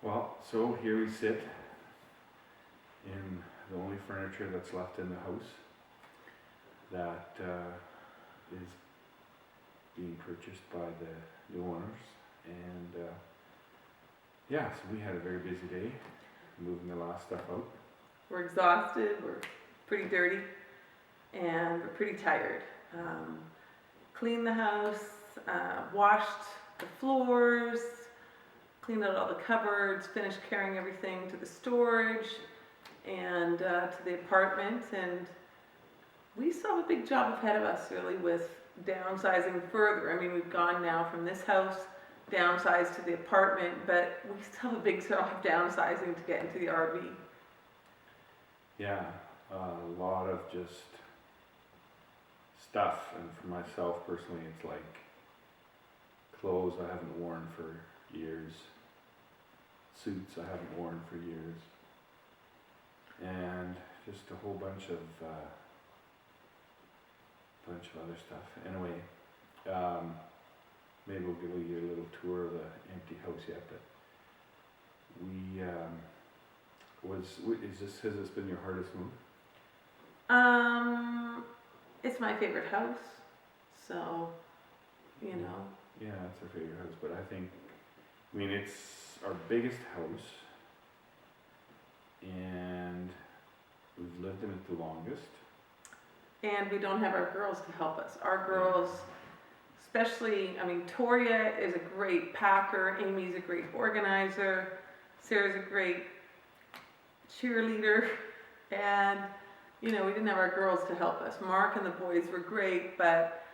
Well, so here we sit in the only furniture that's left in the house that is being purchased by the new owners. And yeah, so we had a very busy day moving the last stuff out. We're exhausted, we're pretty dirty, and we're pretty tired. Cleaned the house, washed the floors, cleaned out all the cupboards, finished carrying everything to the storage and to the apartment. And we still have a big job ahead of us, really, with downsizing further. I mean, we've gone now from this house, downsized to the apartment, but we still have a big job downsizing to get into the RV. Yeah, a lot of just stuff. And for myself personally, it's like clothes I haven't worn for years, suits I haven't worn for years, and just a whole bunch of other stuff. Anyway, maybe we'll give you a little tour of the empty house yet, but we has this been your hardest move? It's my favorite house, so, you know. Yeah, it's our favorite house, but I mean, it's our biggest house, and we've lived in it the longest. And we don't have our girls to help us. Our girls, especially, I mean, Toria is a great packer, Amy's a great organizer, Sarah's a great cheerleader, and, you know, we didn't have our girls to help us. Mark and the boys were great, but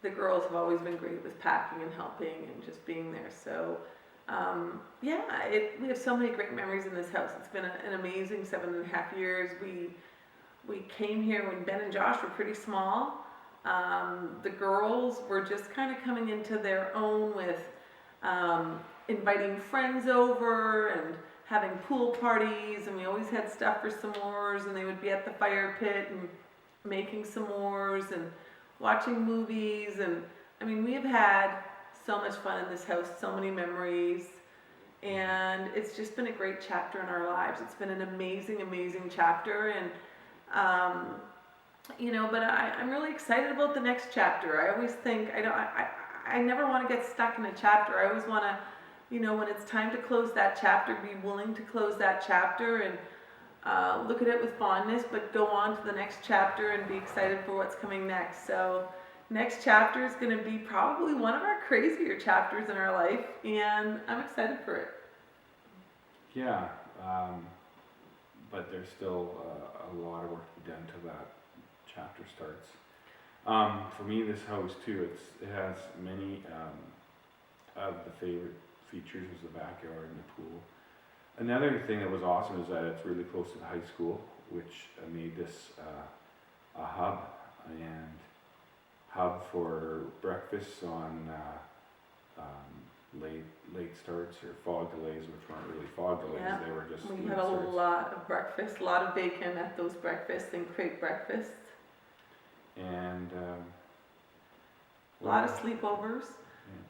the girls have always been great with packing and helping and just being there. So, yeah, we have so many great memories in this house. It's been an amazing 7.5 years. We came here when Ben and Josh were pretty small. The girls were just kind of coming into their own with inviting friends over and having pool parties, and we always had stuff for s'mores, and they would be at the fire pit and making s'mores and watching movies. And I mean, we have had so much fun in this house, so many memories, and it's just been a great chapter in our lives. It's been an amazing, amazing chapter, and you know, but I'm really excited about the next chapter. I always think, I never want to get stuck in a chapter. I always want to, you know, when it's time to close that chapter, be willing to close that chapter and look at it with fondness, but go on to the next chapter and be excited for what's coming next. So next chapter is going to be probably one of our crazier chapters in our life, and I'm excited for it. Yeah, but there's still a lot of work to be done till that chapter starts. For me, this house too, it has many of the favorite features was the backyard and the pool. Another thing that was awesome is that it's really close to the high school, which made this a hub for breakfasts on late starts or fog delays, which weren't really fog delays. Yeah, they were just we late had a starts. lot of breakfast, a lot of bacon at those breakfasts and crepe breakfasts. And A lot of sleepovers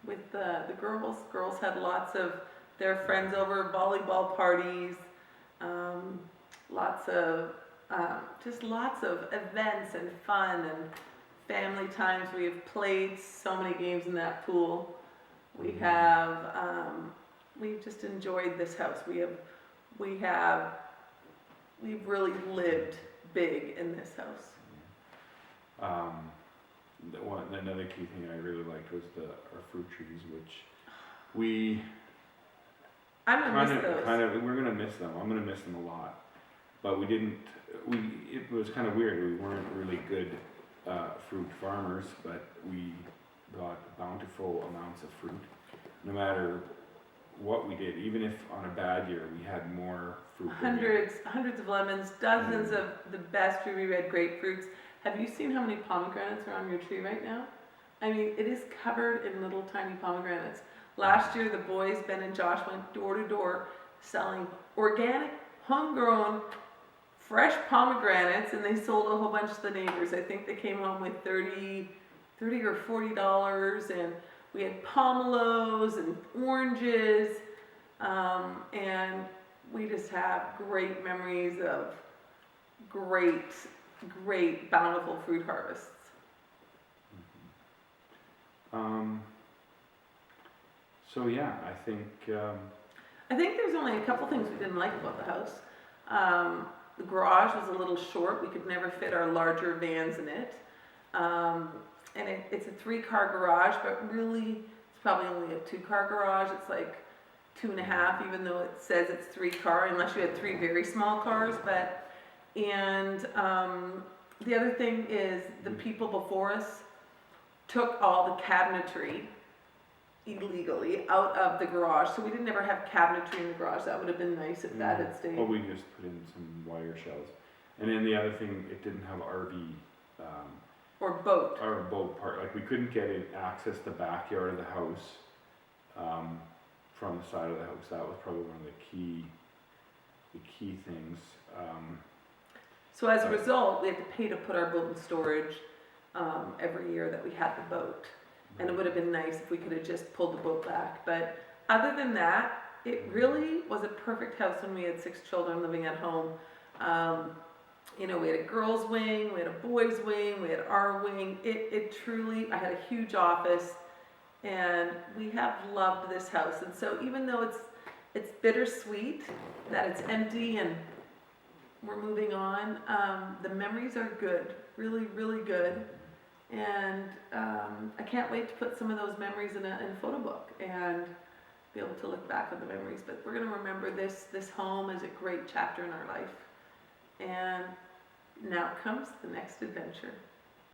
with the girls. Girls had lots of their friends over, volleyball parties, lots of events and fun and family times. We have played so many games in that pool. We've just enjoyed this house. We've really lived big in this house. Another key thing I really liked was our fruit trees, which I'm gonna miss those. we're gonna miss them. I'm gonna miss them a lot, but it was kind of weird. We weren't really good fruit farmers, but we got bountiful amounts of fruit. No matter what we did, even if on a bad year we had more fruit. Hundreds of lemons, dozens of the best ruby red grapefruits. Have you seen how many pomegranates are on your tree right now? I mean, it is covered in little tiny pomegranates. Last year, the boys, Ben and Josh, went door to door selling organic, homegrown, fresh pomegranates, and they sold a whole bunch to the neighbors. I think they came home with $30 or $40, and we had pomelos and oranges. And we just have great memories of great, great bountiful fruit harvests. So yeah, I think, I think there's only a couple things we didn't like about the house. The garage was a little short. We could never fit our larger vans in it. And it's a 3-car garage, but really it's probably only a 2-car garage. It's like 2.5, even though it says it's 3-car, unless you had 3 very small cars. And the other thing is the people before us took all the cabinetry illegally out of the garage, so we didn't ever have cabinetry in the garage. That would have been nice if that had stayed. well, we just put in some wire shells. And then the other thing, it didn't have RV, Or boat. our boat part, like we couldn't get in access the backyard of the house, from the side of the house. That was probably one of the key things. So as a result, we had to pay to put our boat in storage every year that we had the boat. And it would have been nice if we could have just pulled the boat back. But other than that, it really was a perfect house when we had 6 children living at home. You know, we had a girls' wing, we had a boys' wing, we had our wing. It truly, I had a huge office, and we have loved this house. And so even though it's bittersweet that it's empty and we're moving on, the memories are good, really, really good. And I can't wait to put some of those memories in a photo book and be able to look back on the memories. But we're going to remember this home as a great chapter in our life. And now comes the next adventure.